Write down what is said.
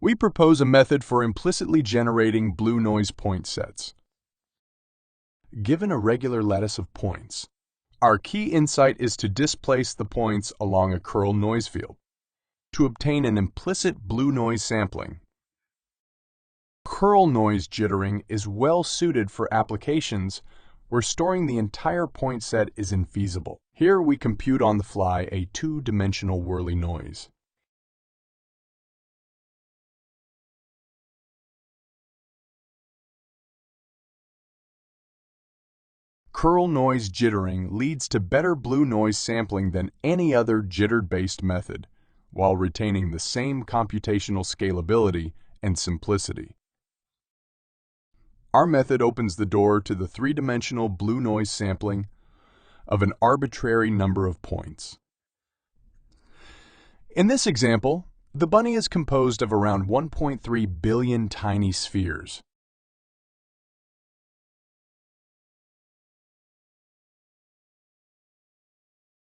We propose a method for implicitly generating blue noise point sets. Given a regular lattice of points, our key insight is to displace the points along a curl noise field to obtain an implicit blue noise sampling. Curl noise jittering is well suited for applications where storing the entire point set is infeasible. Here we compute on the fly a two-dimensional whirly noise. Curl noise jittering leads to better blue noise sampling than any other jitter-based method, while retaining the same computational scalability and simplicity. Our method opens the door to the three-dimensional blue noise sampling of an arbitrary number of points. In this example, the bunny is composed of around 1.3 billion tiny spheres.